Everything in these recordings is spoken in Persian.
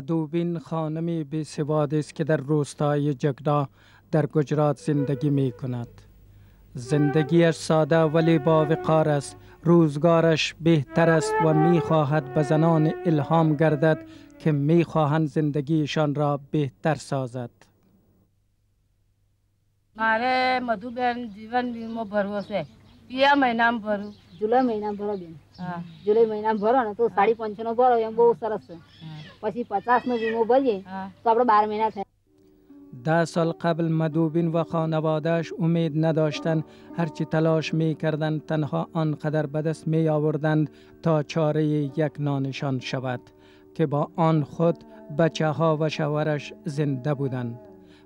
مدوبین خانمی بی‌سواد است که در روستای جگدا در گجرات زندگی می کند. زندگیش ساده ولی با وقار است. روزگارش بهتر است و می خواهد به زنان الهام گردد که می خواهند زندگیشان را بهتر سازد. ماره مدوبین دیوان بیمو بروسه. بیا مینام برو. जुलाई महीना भरो बेन जुलाई महीना भरो न तो 5.5 નો ભરો એમ બહુ સરસ છે પછી 50 નો વીમો ભરીએ તો આપણે 12 મહિના થાય. 10 سال قبل مدوبین و خانوادهش امید نداشتند. هرچی تلاش می کردند تنها آنقدر به دست می آوردند تا چاره یک نانشان شود که با آن خود بچه ها و شوهرش زنده بودند.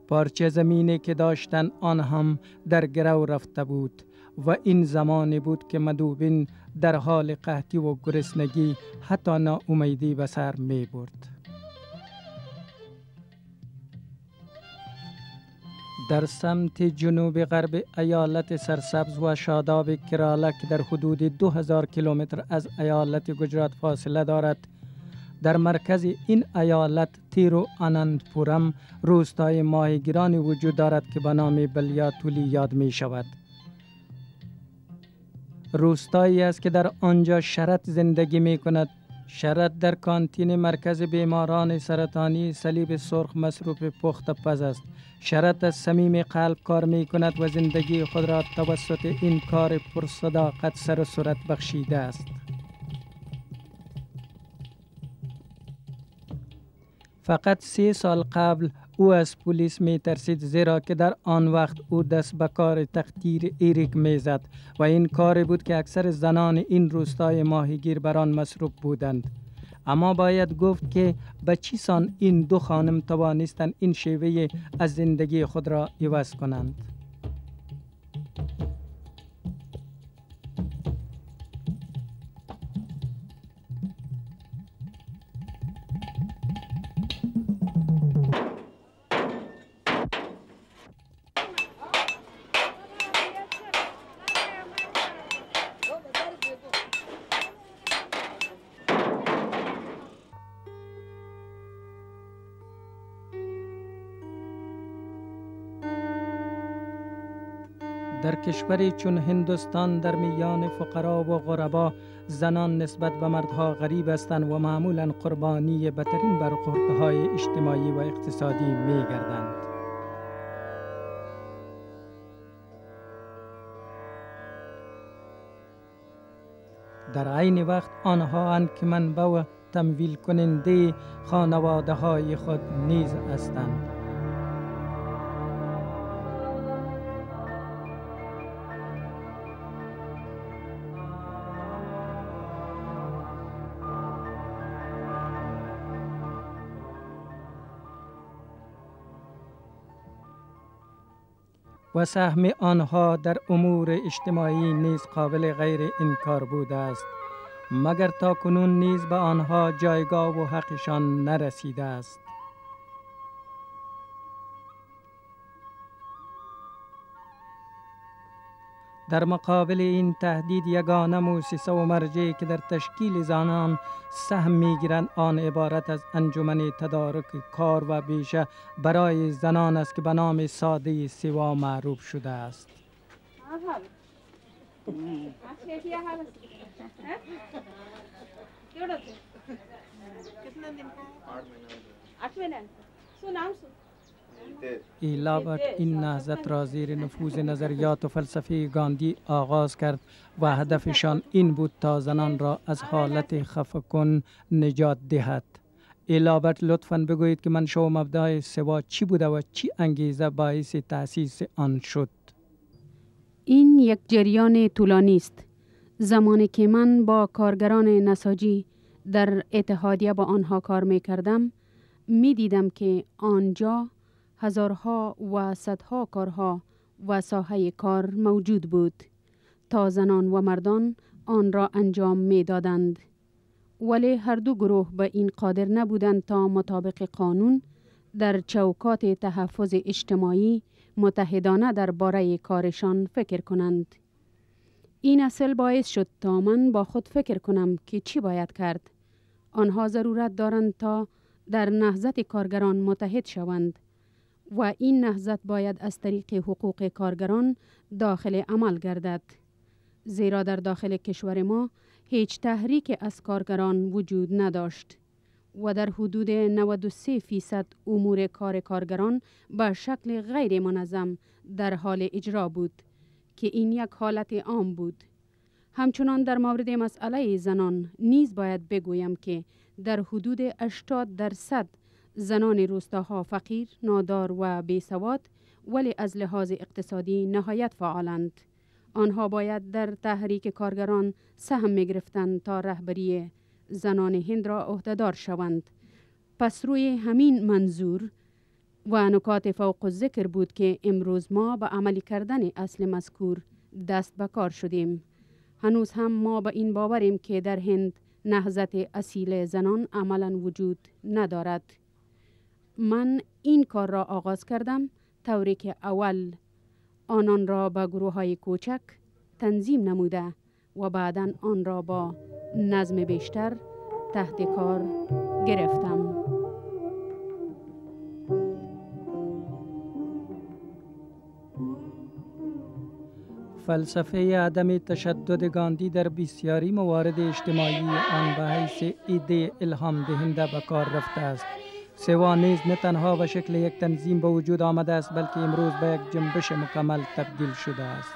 پارچه زمینی که داشتند آن هم در گرو رفته بود و این زمانی بود که مدوبین در حال قحطی و گرسنگی حتی ناامیدی به سر می برد. در سمت جنوب غرب ایالت سرسبز و شاداب کرالا که در حدود 2000 کیلومتر از ایالت گجرات فاصله دارد، در مرکز این ایالت تیرو آنندپورم روستای ماهیگیرانی وجود دارد که به نام بلیاتولی یاد می شود. روستایی است که در آنجا شرط زندگی می کند. شرط در کانتین مرکز بیماران سرطانی صلیب سرخ مصروف پخت پز است. شرط از صمیم قلب کار می کند و زندگی خود را توسط این کار پرصداقت سر و صورت بخشیده است. فقط 3 سال قبل او از پلیس می ترسید، زیرا که در آن وقت او دست به کار تقطیر ایریک می زد و این کاری بود که اکثر زنان این روستای ماهیگیر بر آن مصروف بودند. اما باید گفت که به چی سان این دو خانم توانستند این شیوه از زندگی خود را عوض کنند. در کشوری چون هندوستان در میان فقرا و غربا زنان نسبت به مردها غریب هستند و معمولا قربانی بدترین برخوردهای اجتماعی و اقتصادی می گردند. در عین وقت آنها اند که منبع و تمویل کننده خانواده های خود نیز هستند. و سهم آنها در امور اجتماعی نیز قابل غیر انکار بوده است، مگر تا کنون نیز به آنها جایگاه و حقشان نرسیده است. در مقابل این تهدید یگانه مؤسسه و مرجعی که در تشکیل زنان سهم می‌گیرند آن عبارت از انجمن تدارک کار و بیشه برای زنان است که به نام ساده سوا معروف شده است. ایلابرت این نهضت را زیر نفوذ نظریات و فلسفه گاندی آغاز کرد و هدفشان این بود تا زنان را از حالت خفه نجات دهد. ایلابرت لطفاً بگویید که منشأ و مبدأ سوا چی بوده و چی انگیزه باعث تأسیس آن شد؟ این یک جریان طولانی است. زمانی که من با کارگران نساجی در اتحادیه با آنها کار می کردم می دیدم که آنجا هزارها و صدها کارها و ساحه کار موجود بود تا زنان و مردان آن را انجام می دادند. ولی هر دو گروه به این قادر نبودند تا مطابق قانون در چوکات تحفظ اجتماعی متحدانه درباره کارشان فکر کنند. این اصل باعث شد تا من با خود فکر کنم که چی باید کرد. آنها ضرورت دارند تا در نهضت کارگران متحد شوند و این نهضت باید از طریق حقوق کارگران داخل عمل گردد. زیرا در داخل کشور ما هیچ تحریک از کارگران وجود نداشت و در حدود 93% امور کار کارگران به شکل غیر منظم در حال اجرا بود که این یک حالت عام بود. همچنان در مورد مسئله زنان نیز باید بگویم که در حدود 80% زنان روستاها فقیر، نادار و بیسواد ولی از لحاظ اقتصادی نهایت فعالند. آنها باید در تحریک کارگران سهم می گرفتند تا رهبری زنان هند را عهدهدار شوند. پس روی همین منظور و نکات فوق الذکر بود که امروز ما به عملی کردن اصل مذکور دست به کار شدیم. هنوز هم ما به این باوریم که در هند نهضت اصیل زنان عملاً وجود ندارد. من این کار را آغاز کردم طوری که اول آنان را به گروه‌های کوچک تنظیم نموده و بعداً آن را با نظم بیشتر تحت کار گرفتم. فلسفه عدم تشدد گاندی در بسیاری موارد اجتماعی آن به حیث ایده الهام دهنده به کار رفته است. سوا نیز نه تنها به شکل یک تنظیم به وجود آمده است بلکه امروز به یک جنبش مکمل تبدیل شده است.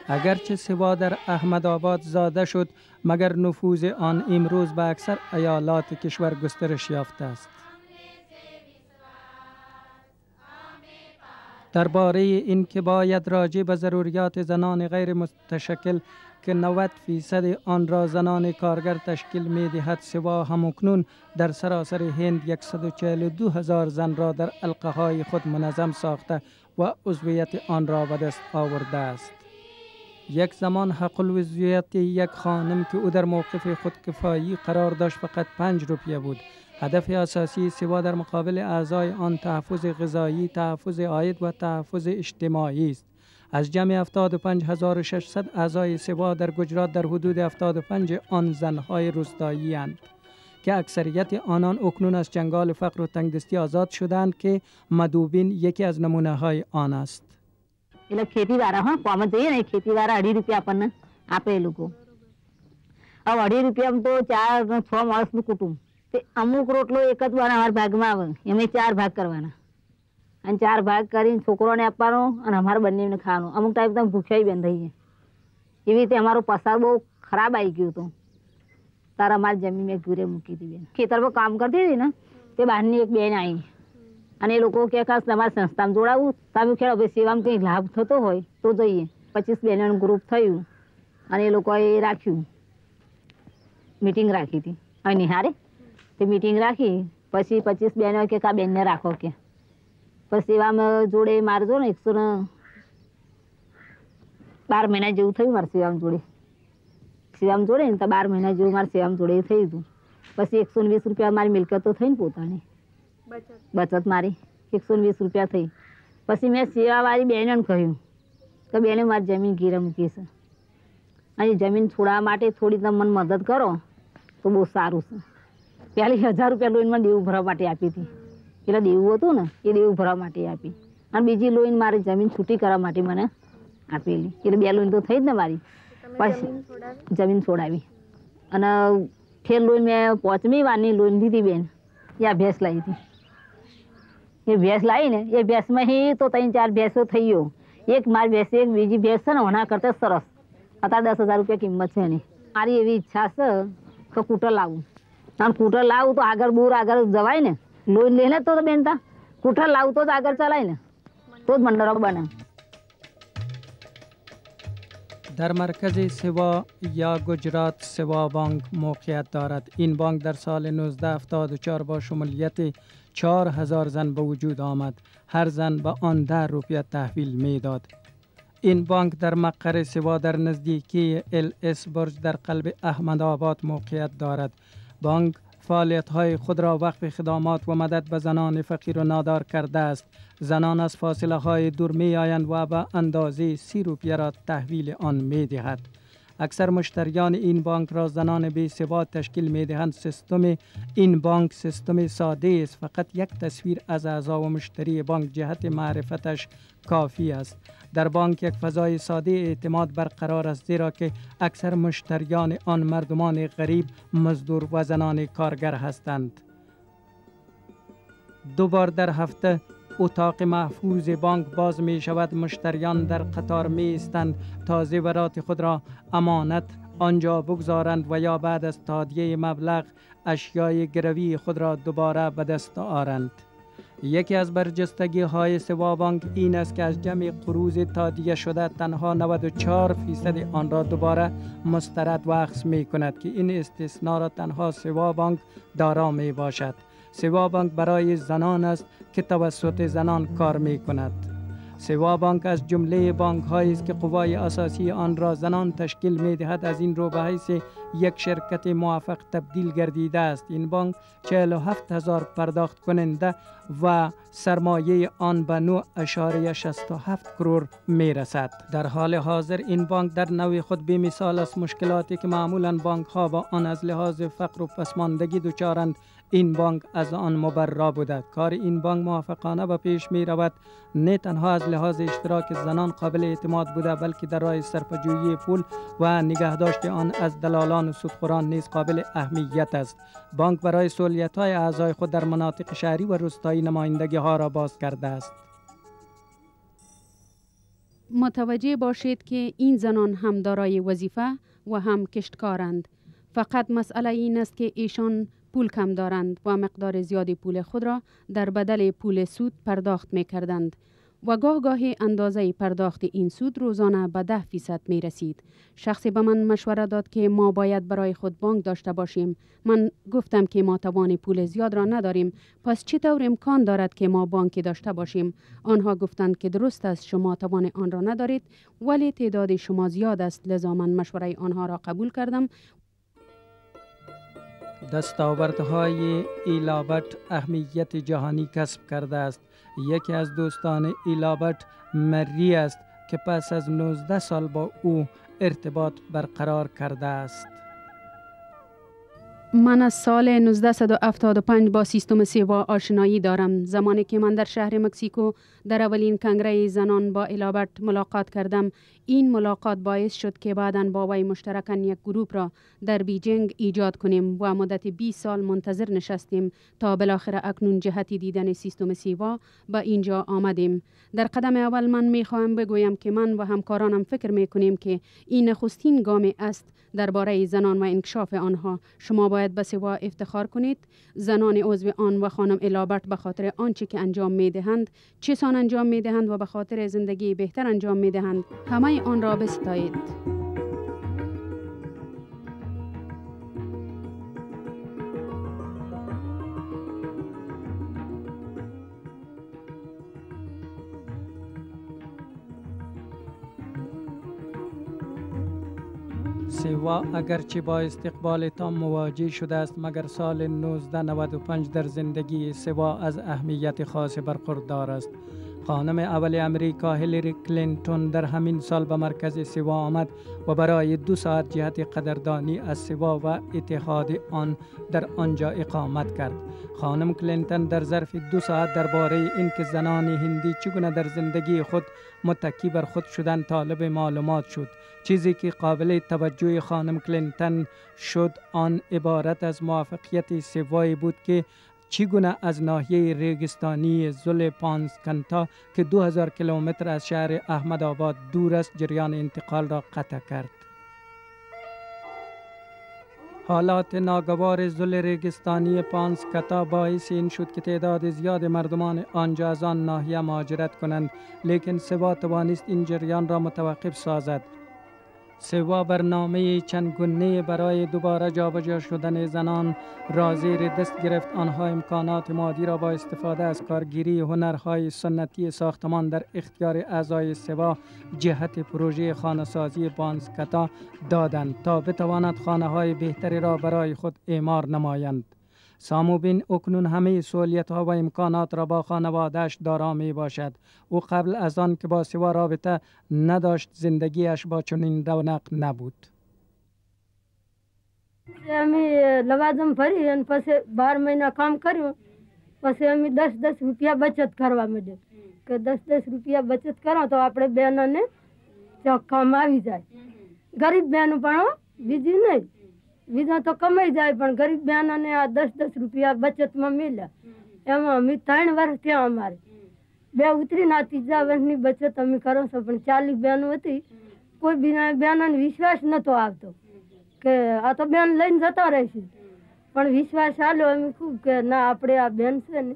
اگرچه سوا در احمد آباد زاده شد مگر نفوذ آن امروز به اکثر ایالات کشور گسترش یافته است. درباره این که باید راجع به ضروریات زنان غیر متشکل که 90% آن را زنان کارگر تشکیل می دهد سوا همکنون در سراسر هند 142,000 زن را در حلقه های خود منظم ساخته و عضویت آن را به دست آورده است. یک زمان حق العضویت یک خانم که او در موقف خودکفایی قرار داشت فقط 5 روپیه بود. هدف اساسی سوا در مقابل اعضای آن تحفظ غذایی، تحفظ عاید و تحفظ اجتماعی است. از جمع 75,600 اعضای سوا در گجرات در حدود 75 آن زنهای روستایی اند که اکثریت آنان اکنون از چنگال فقر و تنگدستی آزاد شدند که مدوبین یکی از نمونه های آن است. એટલે ખેતી વાળા કોમન જઈએ ને ખેતી વાળા 2.5 રૂપિયા આપણને આપે એ લોકો. હવે 2.5 રૂપિયામાં તો 4-6 માણસનું કુટુંબ તે અમુક રોટલો એક જ વાર અમારા ભાગમાં આવે એમાં 4 ભાગ કરવાના અને 4 ભાગ કરીને છોકરોને આપવાનો અને અમારા બંનેને ખાવાનું. અમુક ટાઈમ તો ભૂખ્યાઈ બંધાઈ જાય. એવી રીતે અમારો પસાર બહુ ખરાબ આવી ગયું હતું. તારા અમારી જમીન મેં ઘરે મૂકી હતી બેન. ખેતરમાં કામ કરતી હતી ને તે બહારની એક બેન આવી અને એ લોકો કે ખાસ તમારી સંસ્થામાં જોડાવું તમે ખેડો ભાઈ સેવામાં કંઈ લાભ થતો હોય તો જઈએ. 25 બહેનોનું ગ્રુપ થયું અને એ લોકોએ રાખ્યું મીટિંગ રાખી હતી અને નિહારે તે મીટિંગ રાખી પછી 25 બહેનો કે કા બેનને રાખો કે પછી સેવામાં જોડે મારે જો ને 112 મહિના જેવું થયું મારે સેવામાં જોડે ને તો 12 મહિના જેવું મારે સેવામાં જોડે થયું હતું. પછી 120 રૂપિયા મારી મિલકત તો થઈ ને પોતાની બચત મારી 120 રૂપિયા થઈ. પછી મેં સેવાવાળી બહેનોને કહ્યું કે બેને મારી જમીન ગીરે મૂકી છે અને જમીન છોડવા માટે થોડી તમે મને મદદ કરો તો બહુ સારું છે. પહેલી 1000 રૂપિયા લોન મને દેવું ભરવા માટે આપી હતી. એટલે દેવું હતું ને એ દેવું ભરવા માટે આપી અને બીજી લોન મારી જમીન છૂટી કરવા માટે મને આપેલી. એટલે 2 લોન તો થઈ જ ને મારી. પછી જમીન છોડાવી અને ફેર લોન મેં 5મી વારની લોન લીધી બેન. એ આ ભેંસ લાવી હતી. એ ભેંસ લાવી ને એ ભેંસમાં તો 3-4 ભેંસો થઈ ગયો. એક મારી ભેંસ એક બીજી ભેંસ છે ને ઓના કરતાં સરસ. અત્યારે 10,000 રૂપિયા કિંમત છે એની. મારી એવી ઈચ્છા છે કે કૂટર લાવું અને કૂટર લાવું તો આગળ દૂર આગળ જવાય ને. લોન લઈને તો બેન તા કૂટર લાવું તો જ આગળ ચલાય ને તો જ મંડળો બને. در مرکز سوا یا گجرات سوا بانک موقعیت دارد. این بانک در سال 1974 با شمولیت 4,000 زن به وجود آمد. هر زن به آن 10 روپیه تحویل می داد. این بانک در مقر سوا در نزدیکی LS برج در قلب احمد آباد موقعیت دارد. بانک فعالیت‌های خود را وقف خدمات و مدد به زنان فقیر و نادار کرده است. زنان از فاصله‌های دور می‌آیند و به اندازه 30 روپیه را تحویل آن می‌دهد. اکثر مشتریان این بانک را زنان بی‌ثبات تشکیل می‌دهند. سیستم این بانک سیستم ساده است. فقط یک تصویر از اعضا و مشتری بانک جهت معرفتش کافی است. در بانک یک فضای ساده اعتماد برقرار است، زیرا که اکثر مشتریان آن مردمان غریب، مزدور و زنان کارگر هستند. 2 بار در هفته اتاق محفوظ بانک باز می شود. مشتریان در قطار می ایستند تا زیورات خود را امانت آنجا بگذارند و یا بعد از تادیه مبلغ اشیای گروی خود را دوباره به دست آورند. یکی از برجستگی های سوا بانک این است که از جمع قروض تادیه شده تنها 94% آن را دوباره مسترد و اخذ می کند که این استثناء را تنها سوا بانک دارا می باشد. سوا بانک برای زنان است که توسط زنان کار می کند. سوا بانک از جمله بانک هایی است که قوای اساسی آن را زنان تشکیل می دهد. از این رو به حیث یک شرکت موفق تبدیل گردیده است. این بانک 47,000 پرداخت کننده و سرمایه آن به 9.67 کرور می رسد. در حال حاضر این بانک در نوع خود بی مثال است. مشکلاتی که معمولا بانک ها با آن از لحاظ فقر و پسماندگی دچارند، این بانک از آن مبرا بوده. کار این بانک موفقانه به پیش می رود. نه تنها از لحاظ اشتراک زنان قابل اعتماد بوده، بلکه در راه صرفه‌جویی پول و نگهداشت آن از دلالان و سودخوران نیز قابل اهمیت است. بانک برای سهولت‌های اعضای خود در مناطق شهری و روستایی نمایندگی ها را باز کرده است. متوجه باشید که این زنان هم دارای وظیفه و هم کشتکارند. فقط مسئله این است که ایشان پول کم دارند و مقدار زیادی پول خود را در بدل پول سود پرداخت می کردند و گاهی اندازه پرداخت این سود روزانه به 10% می رسید. شخصی به من مشوره داد که ما باید برای خود بانک داشته باشیم. من گفتم که ما توان پول زیاد را نداریم، پس چطور امکان دارد که ما بانکی داشته باشیم؟ آنها گفتند که درست است، شما توان آن را ندارید، ولی تعداد شما زیاد است، لذا من مشوره آنها را قبول کردم. دستاوردهای ایلابرت اهمیت جهانی کسب کرده است. یکی از دوستان ایلابرت مری است که پس از 19 سال با او ارتباط برقرار کرده است. من از سال 1975 با سیستم سوا آشنایی دارم. زمانی که من در شهر مکسیکو در اولین کنگره زنان با ایلابرت ملاقات کردم، این ملاقات باعث شد که بعداً با وی مشترکاً یک گروپ را در بیجینگ ایجاد کنیم و مدت 20 سال منتظر نشستیم تا بالاخره اکنون جهتی دیدن سیستم سوا به اینجا آمدیم. در قدم اول من میخواهم بگویم که من و همکارانم فکر میکنیم که این نخستین گام است درباره زنان و انکشاف آنها. شما باید به سوا افتخار کنید. زنان عضو آن و خانم ایلابرت به خاطر آنچه که انجام میدهند، چه سان انجام میدهند و به خاطر زندگی بهتر انجام میدهند، همه آن را بستایید. سوا اگرچه با استقبال تام مواجه شده است، مگر سال 1995 در زندگی سوا از اهمیت خاص برخوردار است. خانم اول امریکا هیلاری کلینتون در همین سال به مرکز سوا آمد و برای 2 ساعت جهت قدردانی از سوا و اتحاد آن در آنجا اقامت کرد. خانم کلینتون در ظرف 2 ساعت درباره اینکه زنان هندی چگونه در زندگی خود متکی بر خود شدن طالب معلومات شد. چیزی که قابل توجه خانم کلینتون شد آن عبارت از موفقیت سوایی بود که چگونه از ناحیه ریگستانی زل پانسکنتا که 2000 کیلومتر از شهر احمدآباد دور است جریان انتقال را قطع کرد. حالات ناگوار زل ریگستانی پانسکتا باعث این شد که تعداد زیاد مردمان آنجا از آن ناحیه مهاجرت کنند، لیکن سوا توانست این جریان را متوقف سازد. سوا برنامه چندگونه برای دوباره جابجا شدن زنان را زیر دست گرفت. آنها امکانات مادی را با استفاده از کارگیری هنرهای سنتی ساختمان در اختیار اعضای سوا جهت پروژه خانه‌سازی پانسکتا دادند تا بتواند خانه‌های بهتری را برای خود اعمار نمایند. ساموبین اکنون همه سهولیت‌ها و امکانات را با خانواده‌اش دارا می باشد. او قبل از آن که با سوا رابطه نداشت زندگیش با چنین رونق نبود. અમે લવાજમ ફરી અને પછી 12 મહિના કામ કર્યું પછી અમે 10-10 રૂપિયા બચત કરવા માંડ્યા કે 10-10 રૂપિયા બચત કરો તો આપણે બહેનોને કામ આવી જાય. ગરીબ બહેનો પણ બીજી નહીં, બીજા તો કમાઈ જાય પણ ગરીબ બહેનોને આ 10-10 રૂપિયા બચતમાં મળ્યા. એમાં અમે 3 વર્ષ થયા અમારે. બે ઉતરીને આ ત્રીજા વર્ષની બચત અમે કરો છો પણ 40 બહેનો હતી. કોઈ બહેનોને વિશ્વાસ નહોતો આવતો કે આ તો બેન લઈને જતા રહેશે પણ વિશ્વાસ આલ્યો અમે ખૂબ કે ના આપણે આ બેન છે ને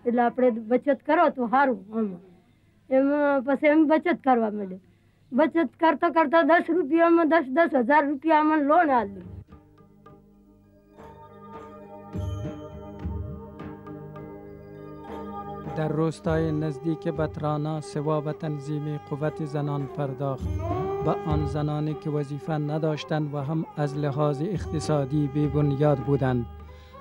એટલે આપણે બચત કરો તો સારું. એમાં પછી અમે બચત કરવા માંડ્યા. બચત કરતા કરતા 10 રૂપિયામાં 10-10 હજાર રૂપિયા અમને લોન આલી. در روستای نزدیک بترانا سوا به تنظیم قوت زنان پرداخت. به آن زنانی که وظیفه نداشتند و هم از لحاظ اقتصادی بی بنیاد بودند.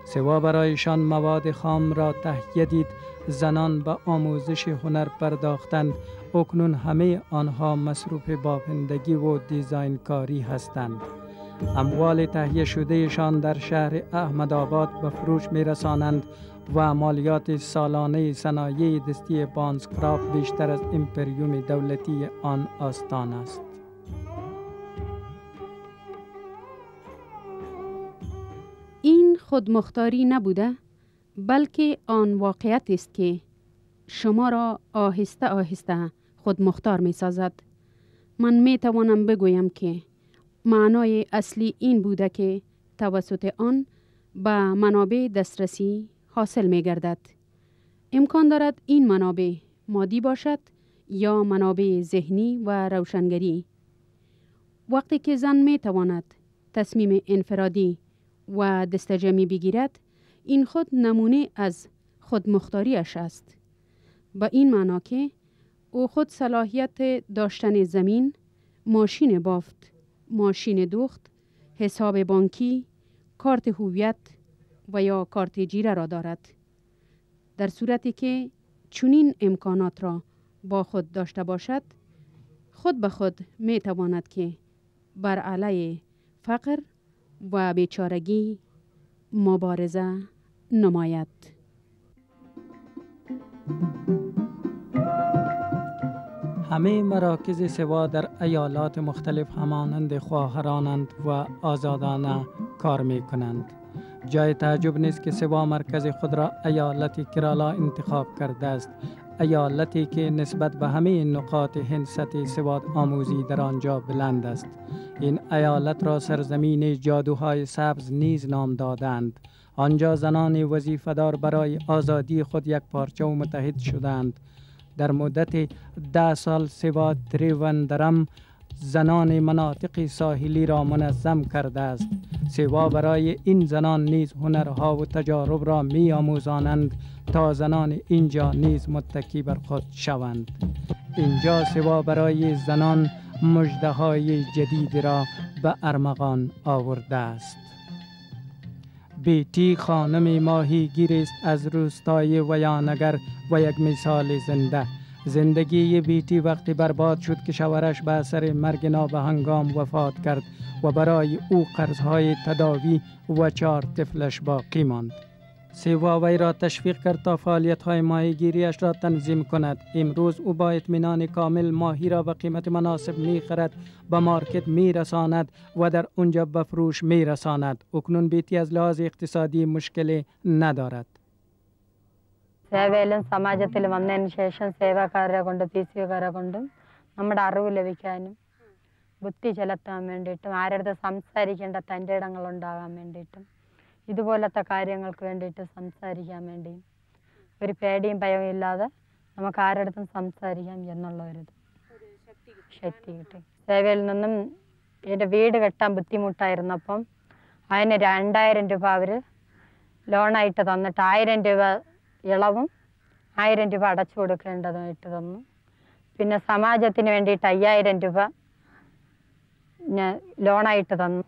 سوا برایشان مواد خام را تهیه دید. زنان به آموزش هنر پرداختند. اکنون همه آنها مصروف بافندگی و دیزاین کاری هستند. اموال تهیه شدهشان در شهر احمدآباد به فروش می رسانند و مالیات سالانه صنایع دستی بانسکرافت بیشتر از امپریوم دولتی آن آستان است. این خودمختاری نبوده بلکه آن واقعیت است که شما را آهسته آهسته خودمختار می سازد. من می توانم بگویم که معنای اصلی این بوده که توسط آن به منابع دسترسی حاصل می گردد. امکان دارد این منابع مادی باشد یا منابع ذهنی و روشنگری. وقتی که زن می تواند تصمیم انفرادی و دستجمعی بگیرد، این خود نمونه از خودمختاریش است. با این معنا که او خود صلاحیت داشتن زمین، ماشین بافت، ماشین دوخت، حساب بانکی، کارت هویت و یا کارت جیره را دارد. در صورتی که چنین امکانات را با خود داشته باشد، خود به خود می تواند که بر علیه فقر و بیچارگی مبارزه نماید. همه مراکز سوا در ایالات مختلف همانند خواهرانند و آزادانه کار می کنند. جای تعجب نیست که سوا مرکز خود را ایالت کرالا انتخاب کرده است. ایالتی که نسبت به همه نقاط هندست سواد آموزی در آنجا بلند است. این ایالت را سرزمین جادوهای سبز نیز نام دادند. آنجا زنان وظیفه‌دار برای آزادی خود یک پارچه و متحد شدند. در مدت 10 سال سوا تریوندرم زنان مناطق ساحلی را منظم کرده است. سوا برای این زنان نیز هنرها و تجارب را می آموزانند تا زنان اینجا نیز متکی بر خود شوند. اینجا سوا برای زنان مژده‌های جدید را به ارمغان آورده است. بیتی خانم ماهیگیر است از روستای ویانگر و یک مثال زنده. زندگی بیتی وقتی برباد شد که شوهرش به اثر مرگ نابهنگام وفات کرد و برای او قرضهای تداوی و 4 طفلش باقی ماند. سوا وی را تشویق کرد تا فعالیت‌های ماهیگیریش را تنظیم کند. امروز او با اطمینان کامل ماهی را به قیمت مناسب می‌خرد، به مارکت می‌رساند و در اونجا به فروش می‌رساند. اکنون بیتی از لحاظ اقتصادی مشکلی ندارد. സേവയിലും സമാജത്തിൽ വന്നതിന് ശേഷം സേവാക്കാരെ കൊണ്ട് പീസിക്കാരെ കൊണ്ടും നമ്മുടെ അറിവ് ലഭിക്കാനും ബുദ്ധി ചെലുത്താൻ വേണ്ടിയിട്ടും ആരുടെ സംസാരിക്കേണ്ട തൻ്റെ ഇടങ്ങളുണ്ടാകാൻ വേണ്ടിയിട്ടും ഇതുപോലത്തെ കാര്യങ്ങൾക്ക് വേണ്ടിയിട്ട് സംസാരിക്കാൻ വേണ്ടിയും ഒരു പേടിയും ഭയവും ഇല്ലാതെ നമുക്ക് ആരുടെടുത്തും സംസാരിക്കാം എന്നുള്ള ഒരു ശക്തി കിട്ടി. സേവയിൽ നിന്നും എൻ്റെ വീട് കെട്ടാൻ ബുദ്ധിമുട്ടായിരുന്നപ്പം അതിന് 2000 രൂപ അവർ ലോണായിട്ട് തന്നിട്ട് 1000 രൂപ ഇളവും 1000 രൂപ അടച്ചു കൊടുക്കേണ്ടതായിട്ട് തന്നു. പിന്നെ സമാജത്തിന് വേണ്ടിയിട്ട് 5000 രൂപ ലോണായിട്ട് തന്നു.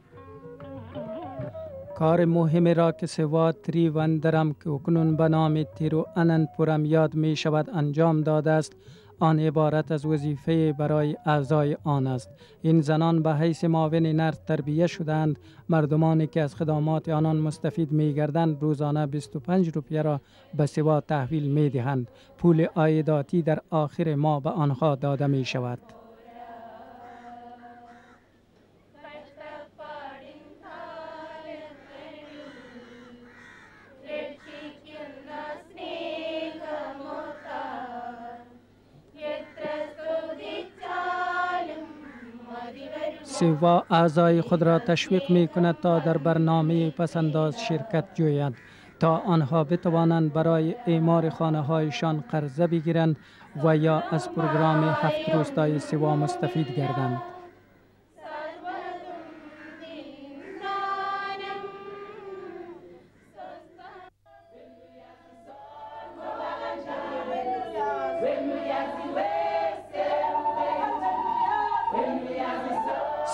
کار مهمی را که سوا تریوندرم که اکنون به نام تیرواننتپورم یاد می شود انجام داده است، آن عبارت از وظیفه برای اعضای آن است. این زنان به حیث معاون نرس تربیه شدند. مردمانی که از خدمات آنان مستفید می گردند روزانه 25 روپیه را به سوا تحویل می دهند. پول عایداتی در آخر ماه به آنها داده می شود. سیوا اعضای خود را تشویق می کند تا در برنامه پسنداز شرکت جویند تا آنها بتوانند برای اعمار خانه هایشان قرضه بگیرند و یا از پروگرام 7 روستای سیوا مستفید گردند.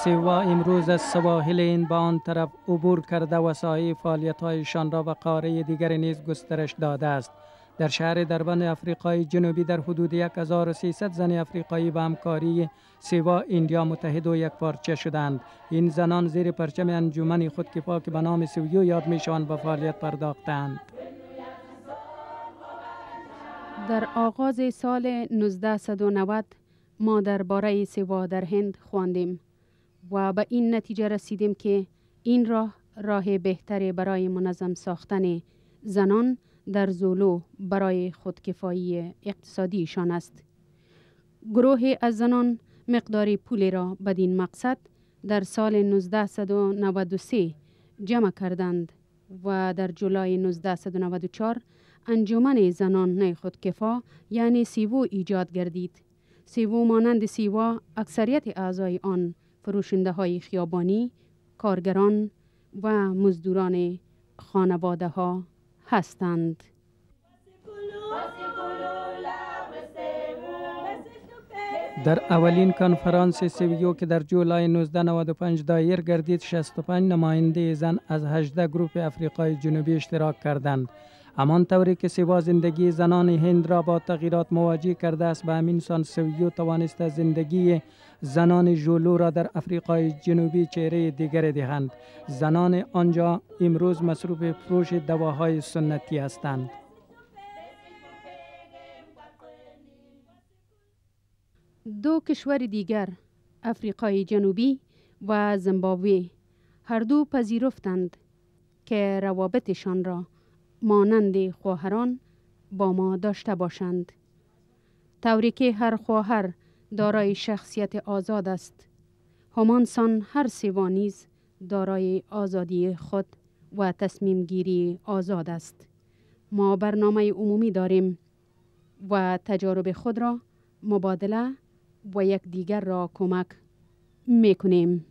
سیوا امروز از سواحل این به آن طرف عبور کرده و سایه فعالیت‌هایشان را به قاره دیگر نیز گسترش داده است. در شهر دربند افریقای جنوبی در حدود 1300 زن افریقایی به همکاری سیوا ایندیا متحد و یک پارچه شدند. این زنان زیر پرچم انجمن خودکفا که به نام سیویو یاد میشوند به فعالیت پرداختند. در آغاز سال 1990 ما درباره سیوا در هند خواندیم و به این نتیجه رسیدیم که این راه بهتری برای منظم ساختن زنان در زولو برای خودکفایی اقتصادیشان است. گروهی از زنان مقداری پولی را بدین مقصد در سال 1993 جمع کردند و در جولای 1994 انجمن زنان خودکفا یعنی سیوو ایجاد گردید. سیوو مانند سیوا اکثریت اعضای آن فروشنده های خیابانی، کارگران و مزدوران خانواده ها هستند. در اولین کنفرانس سیویو که در جولای 1995 دایر گردید 65 نماینده زن از 18 گروه افریقای جنوبی اشتراک کردند. همان طوری که سیوا زندگی زنان هند را با تغییرات مواجه کرده است، به همین سان سیویو توانسته زندگی زنان ژولو را در افریقای جنوبی چهره دیگر دهند. زنان آنجا امروز مصروف فروش دواهای سنتی هستند. دو کشور دیگر، افریقای جنوبی و زیمبابوه، هر دو پذیرفتند که روابطشان را مانند خواهران با ما داشته باشند. طوری که هر خواهر دارای شخصیت آزاد است، همانسان هر سیوا نیز دارای آزادی خود و تصمیم گیری آزاد است. ما برنامه عمومی داریم و تجارب خود را مبادله و یک دیگر را کمک میکنیم.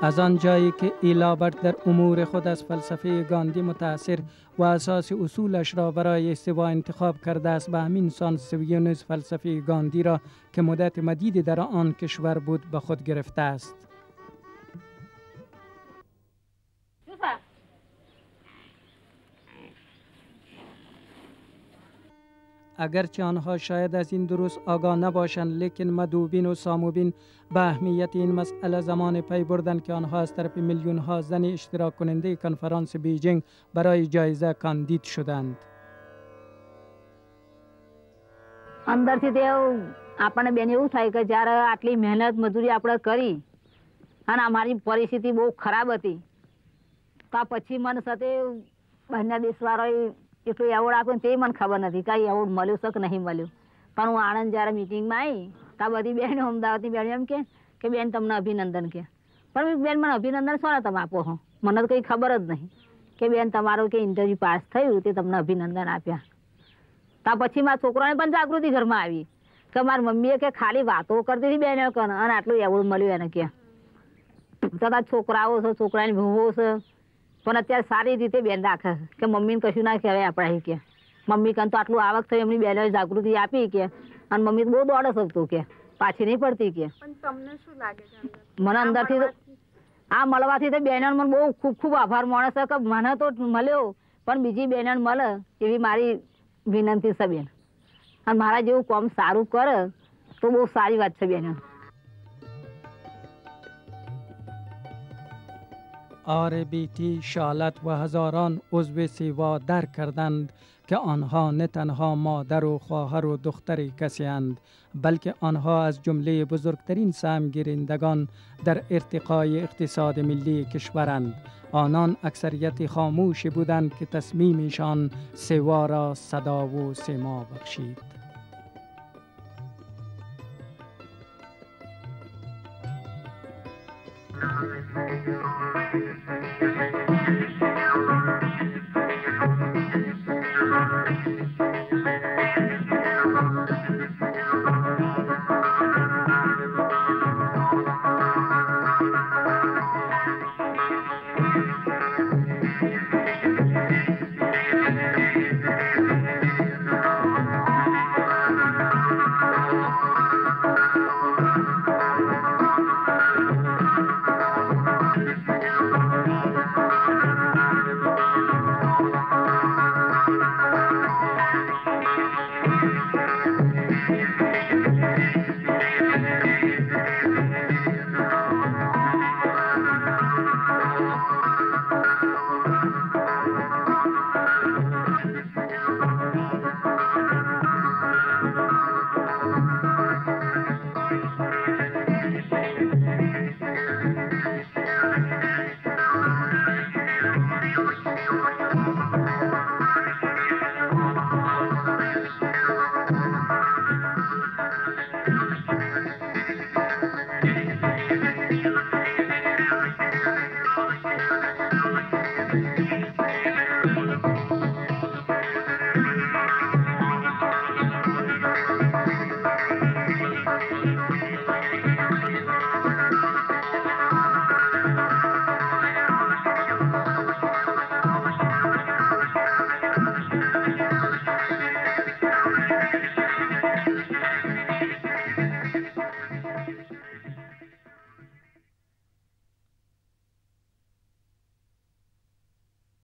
از آن جایی که ایلابرت در امور خود از فلسفه گاندی متاثر و اساس اصولش را برای سیوا انتخاب کرده است، به همین سان سیویو نیز فلسفه گاندی را که مدت مدیدی در آن کشور بود به خود گرفته است. اگرچه آنها شاید از این درست آگاه نباشند، لیکن مدوبین و ساموبین به اهمیت این مسئله زمان پی بردند که آنها از طرف میلیون ها زن اشتراک کننده کنفرانس بیجینگ برای جایزه کاندید شدند. અંદરથી તે આપણને બેન એવું થાય કે જ્યારે આટલી મહેનત મજૂરી આપણે કરી અને અમારી પરિસ્થિતિ બહુ ખરાબ હતી, તો પછી મને સાથે બહારના દેશવાળાએ એટલું એવોર્ડ આપ્યો તે મને ખબર નથી કે એવોર્ડ મળ્યો છે કે નહીં મળ્યો. પણ હું આણંદ જ્યારે મિટિંગમાં આવી તો બધી બહેનો અમદાવાદની બહેનો એમ કે બેન તમને અભિનંદન કે. પણ બેન મને અભિનંદન શોના તમે આપો હો? મને તો કંઈ ખબર જ નહીં કે બેન તમારું કે ઇન્ટરવ્યૂ પાસ થયું તે તમને અભિનંદન આપ્યા. તો પછી મારા છોકરાને પણ જાગૃતિ ઘરમાં આવી કે મારી મમ્મીએ કે ખાલી વાતો કરતી હતી બેનો કે અને આટલું એવોર્ડ મળ્યું એને કે. તો તારા છોકરાઓ છે, છોકરાની બહુઓ છે, પણ અત્યારે સારી રીતે બેન રાખે કે મમ્મીને કશું ના કહેવાય આપણા કે. મમ્મી કન તો આટલું આવક થઈ એમની બહેનોએ જાગૃતિ આપી કે અને મમ્મી તો બહુ દોડે શકતું કે પાછી નહીં પડતી કે પણ તમને શું લાગે છે અંદર? મને અંદરથી તો આ મળવાથી તો બહેનો મને બહુ ખૂબ ખૂબ આભાર માણે છે કે મને તો મળ્યો પણ બીજી બહેનો મળે એવી મારી વિનંતી છે બેન. અને મારા જેવું કામ સારું કરે તો બહુ સારી વાત છે બહેનો. RBT شالت و هزاران عضو سیوا درک کردند که آنها نه تنها مادر و خواهر و دختر کسی اند، بلکه آنها از جمله بزرگترین سهم گیرندگان در ارتقای اقتصاد ملی کشورند. آنان اکثریت خاموشی بودند که تصمیمشان سیوا را صدا و سیما بخشید.